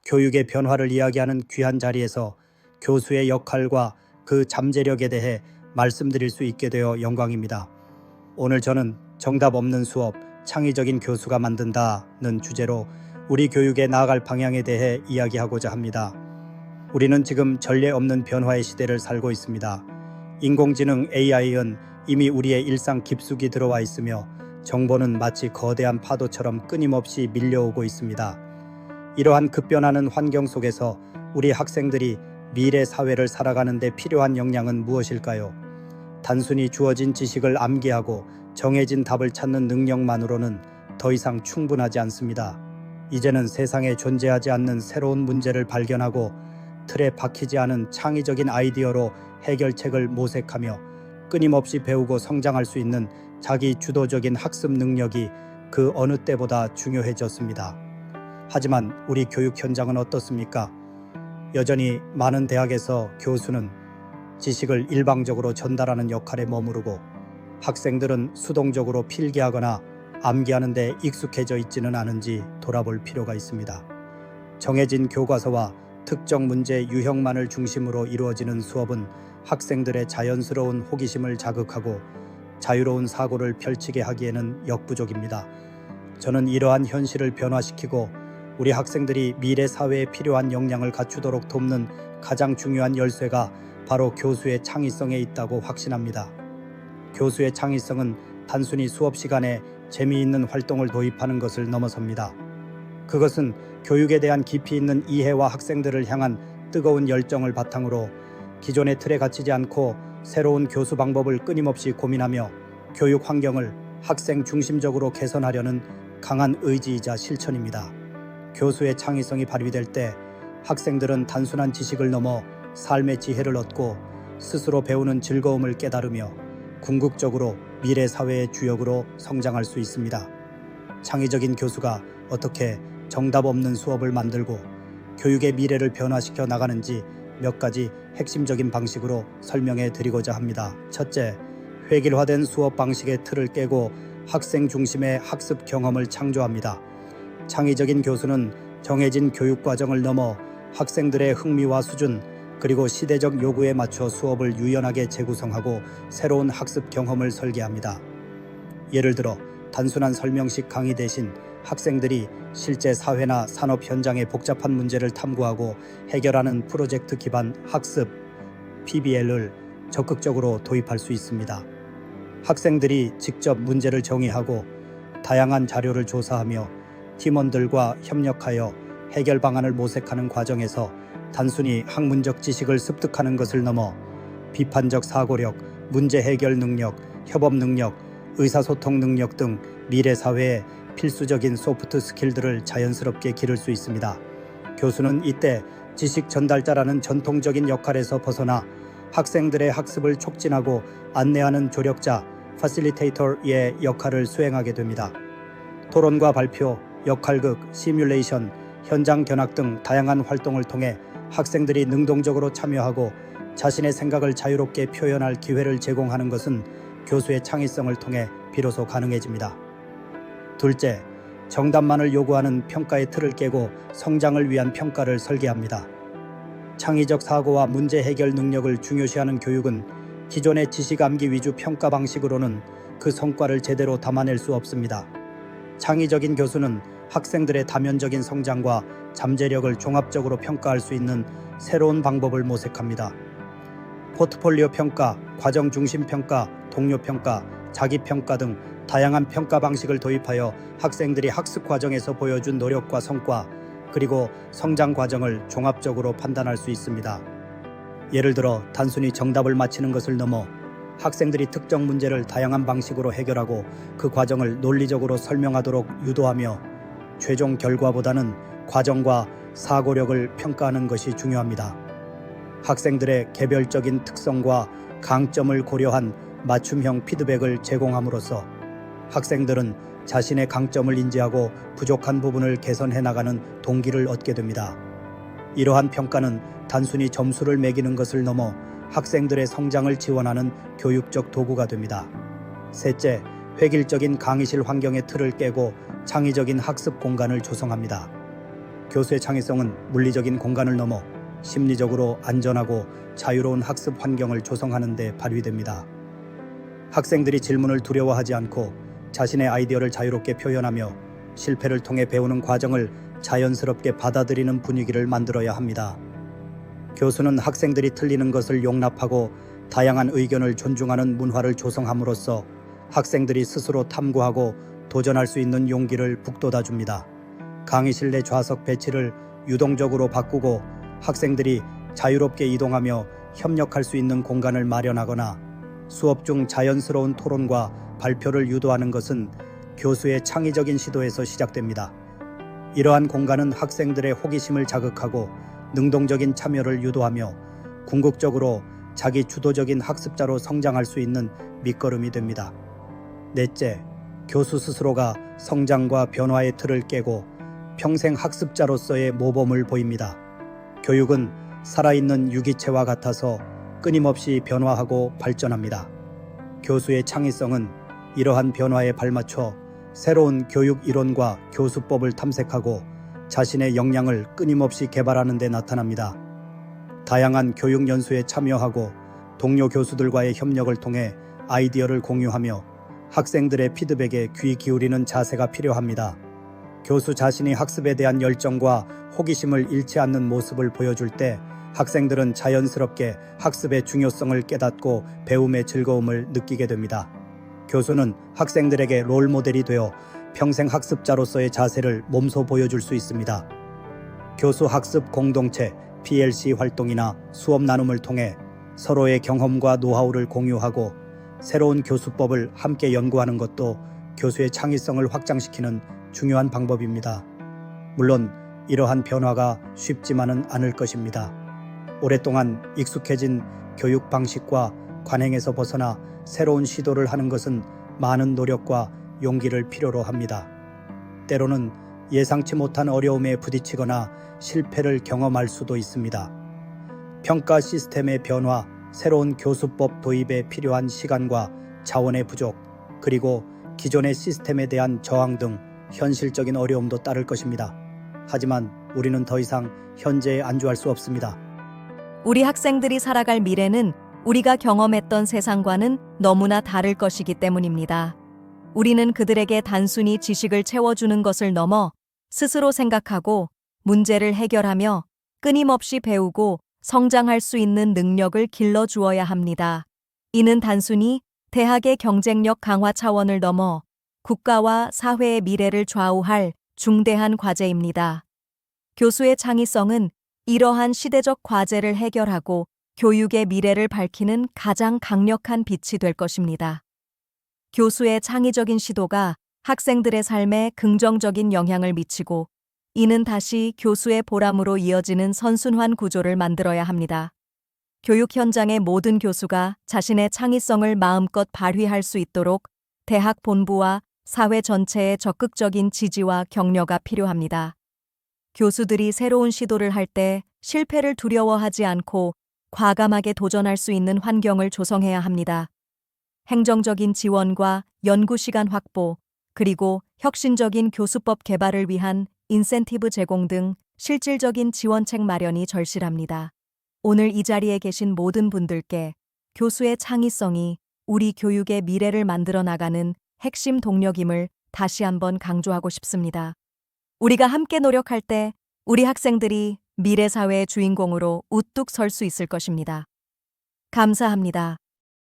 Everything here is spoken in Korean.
교육의 변화를 이야기하는 귀한 자리에서 교수의 역할과 그 잠재력에 대해 말씀드릴 수 있게 되어 영광입니다. 오늘 저는 정답 없는 수업, 창의적인 교수가 만든다는 주제로 우리 교육에 나아갈 방향에 대해 이야기하고자 합니다. 우리는 지금 전례 없는 변화의 시대를 살고 있습니다. 인공지능 AI는 이미 우리의 일상 깊숙이 들어와 있으며 정보는 마치 거대한 파도처럼 끊임없이 밀려오고 있습니다. 이러한 급변하는 환경 속에서 우리 학생들이 미래 사회를 살아가는 데 필요한 역량은 무엇일까요? 단순히 주어진 지식을 암기하고 정해진 답을 찾는 능력만으로는 더 이상 충분하지 않습니다. 이제는 세상에 존재하지 않는 새로운 문제를 발견하고 틀에 박히지 않은 창의적인 아이디어로 해결책을 모색하며 끊임없이 배우고 성장할 수 있는 자기 주도적인 학습 능력이 그 어느 때보다 중요해졌습니다. 하지만 우리 교육 현장은 어떻습니까? 여전히 많은 대학에서 교수는 지식을 일방적으로 전달하는 역할에 머무르고 학생들은 수동적으로 필기하거나 암기하는 데 익숙해져 있지는 않은지 돌아볼 필요가 있습니다. 정해진 교과서와 특정 문제 유형만을 중심으로 이루어지는 수업은 학생들의 자연스러운 호기심을 자극하고 자유로운 사고를 펼치게 하기에는 역부족입니다. 저는 이러한 현실을 변화시키고 우리 학생들이 미래 사회에 필요한 역량을 갖추도록 돕는 가장 중요한 열쇠가 바로 교수의 창의성에 있다고 확신합니다. 교수의 창의성은 단순히 수업 시간에 재미있는 활동을 도입하는 것을 넘어섭니다. 그것은 교육에 대한 깊이 있는 이해와 학생들을 향한 뜨거운 열정을 바탕으로 기존의 틀에 갇히지 않고 새로운 교수 방법을 끊임없이 고민하며 교육 환경을 학생 중심적으로 개선하려는 강한 의지이자 실천입니다. 교수의 창의성이 발휘될 때 학생들은 단순한 지식을 넘어 삶의 지혜를 얻고 스스로 배우는 즐거움을 깨달으며 궁극적으로 미래 사회의 주역으로 성장할 수 있습니다. 창의적인 교수가 어떻게 정답 없는 수업을 만들고 교육의 미래를 변화시켜 나가는지 몇 가지 핵심적인 방식으로 설명해 드리고자 합니다. 첫째, 획일화된 수업 방식의 틀을 깨고 학생 중심의 학습 경험을 창조합니다. 창의적인 교수는 정해진 교육 과정을 넘어 학생들의 흥미와 수준 그리고 시대적 요구에 맞춰 수업을 유연하게 재구성하고 새로운 학습 경험을 설계합니다. 예를 들어 단순한 설명식 강의 대신 학생들이 실제 사회나 산업 현장의 복잡한 문제를 탐구하고 해결하는 프로젝트 기반 학습 PBL을 적극적으로 도입할 수 있습니다. 학생들이 직접 문제를 정의하고 다양한 자료를 조사하며 팀원들과 협력하여 해결 방안을 모색하는 과정에서 단순히 학문적 지식을 습득하는 것을 넘어 비판적 사고력, 문제 해결 능력, 협업 능력, 의사소통 능력 등 미래 사회에 필수적인 소프트 스킬들을 자연스럽게 기를 수 있습니다. 교수는 이때 지식 전달자라는 전통적인 역할에서 벗어나 학생들의 학습을 촉진하고 안내하는 조력자, 파실리테이터의 역할을 수행하게 됩니다. 토론과 발표, 역할극, 시뮬레이션, 현장 견학 등 다양한 활동을 통해 학생들이 능동적으로 참여하고 자신의 생각을 자유롭게 표현할 기회를 제공하는 것은 교수의 창의성을 통해 비로소 가능해집니다. 둘째, 정답만을 요구하는 평가의 틀을 깨고 성장을 위한 평가를 설계합니다. 창의적 사고와 문제 해결 능력을 중요시하는 교육은 기존의 지식 암기 위주 평가 방식으로는 그 성과를 제대로 담아낼 수 없습니다. 창의적인 교수는 학생들의 다면적인 성장과 잠재력을 종합적으로 평가할 수 있는 새로운 방법을 모색합니다. 포트폴리오 평가, 과정 중심 평가, 동료 평가, 자기 평가 등 다양한 평가 방식을 도입하여 학생들이 학습 과정에서 보여준 노력과 성과, 그리고 성장 과정을 종합적으로 판단할 수 있습니다. 예를 들어 단순히 정답을 맞히는 것을 넘어 학생들이 특정 문제를 다양한 방식으로 해결하고 그 과정을 논리적으로 설명하도록 유도하며 최종 결과보다는 과정과 사고력을 평가하는 것이 중요합니다. 학생들의 개별적인 특성과 강점을 고려한 맞춤형 피드백을 제공함으로써 학생들은 자신의 강점을 인지하고 부족한 부분을 개선해 나가는 동기를 얻게 됩니다. 이러한 평가는 단순히 점수를 매기는 것을 넘어 학생들의 성장을 지원하는 교육적 도구가 됩니다. 셋째, 획일적인 강의실 환경의 틀을 깨고 창의적인 학습 공간을 조성합니다. 교수의 창의성은 물리적인 공간을 넘어 심리적으로 안전하고 자유로운 학습 환경을 조성하는 데 발휘됩니다. 학생들이 질문을 두려워하지 않고 자신의 아이디어를 자유롭게 표현하며 실패를 통해 배우는 과정을 자연스럽게 받아들이는 분위기를 만들어야 합니다. 교수는 학생들이 틀리는 것을 용납하고 다양한 의견을 존중하는 문화를 조성함으로써 학생들이 스스로 탐구하고 도전할 수 있는 용기를 북돋아 줍니다. 강의실 내 좌석 배치를 유동적으로 바꾸고 학생들이 자유롭게 이동하며 협력할 수 있는 공간을 마련하거나 수업 중 자연스러운 토론과 발표를 유도하는 것은 교수의 창의적인 시도에서 시작됩니다. 이러한 공간은 학생들의 호기심을 자극하고 능동적인 참여를 유도하며 궁극적으로 자기 주도적인 학습자로 성장할 수 있는 밑거름이 됩니다. 넷째, 교수 스스로가 성장과 변화의 틀을 깨고 평생 학습자로서의 모범을 보입니다. 교육은 살아있는 유기체와 같아서 끊임없이 변화하고 발전합니다. 교수의 창의성은 이러한 변화에 발맞춰 새로운 교육 이론과 교수법을 탐색하고 자신의 역량을 끊임없이 개발하는 데 나타납니다. 다양한 교육 연수에 참여하고 동료 교수들과의 협력을 통해 아이디어를 공유하며 학생들의 피드백에 귀 기울이는 자세가 필요합니다. 교수 자신이 학습에 대한 열정과 호기심을 잃지 않는 모습을 보여줄 때 학생들은 자연스럽게 학습의 중요성을 깨닫고 배움의 즐거움을 느끼게 됩니다. 교수는 학생들에게 롤모델이 되어 평생 학습자로서의 자세를 몸소 보여줄 수 있습니다. 교수 학습 공동체 PLC 활동이나 수업 나눔을 통해 서로의 경험과 노하우를 공유하고 새로운 교수법을 함께 연구하는 것도 교수의 창의성을 확장시키는 중요한 방법입니다. 물론 이러한 변화가 쉽지만은 않을 것입니다. 오랫동안 익숙해진 교육 방식과 관행에서 벗어나 새로운 시도를 하는 것은 많은 노력과 용기를 필요로 합니다. 때로는 예상치 못한 어려움에 부딪히거나 실패를 경험할 수도 있습니다. 평가 시스템의 변화, 새로운 교수법 도입에 필요한 시간과 자원의 부족, 그리고 기존의 시스템에 대한 저항 등 현실적인 어려움도 따를 것입니다. 하지만 우리는 더 이상 현재에 안주할 수 없습니다. 우리 학생들이 살아갈 미래는 우리가 경험했던 세상과는 너무나 다를 것이기 때문입니다. 우리는 그들에게 단순히 지식을 채워주는 것을 넘어 스스로 생각하고 문제를 해결하며 끊임없이 배우고 성장할 수 있는 능력을 길러주어야 합니다. 이는 단순히 대학의 경쟁력 강화 차원을 넘어 국가와 사회의 미래를 좌우할 중대한 과제입니다. 교수의 창의성은 이러한 시대적 과제를 해결하고 교육의 미래를 밝히는 가장 강력한 빛이 될 것입니다. 교수의 창의적인 시도가 학생들의 삶에 긍정적인 영향을 미치고 이는 다시 교수의 보람으로 이어지는 선순환 구조를 만들어야 합니다. 교육 현장의 모든 교수가 자신의 창의성을 마음껏 발휘할 수 있도록 대학 본부와 사회 전체의 적극적인 지지와 격려가 필요합니다. 교수들이 새로운 시도를 할 때 실패를 두려워하지 않고 과감하게 도전할 수 있는 환경을 조성해야 합니다. 행정적인 지원과 연구 시간 확보, 그리고 혁신적인 교수법 개발을 위한 인센티브 제공 등 실질적인 지원책 마련이 절실합니다. 오늘 이 자리에 계신 모든 분들께 교수의 창의성이 우리 교육의 미래를 만들어 나가는 핵심 동력임을 다시 한번 강조하고 싶습니다. 우리가 함께 노력할 때 우리 학생들이 미래 사회의 주인공으로 우뚝 설 수 있을 것입니다. 감사합니다.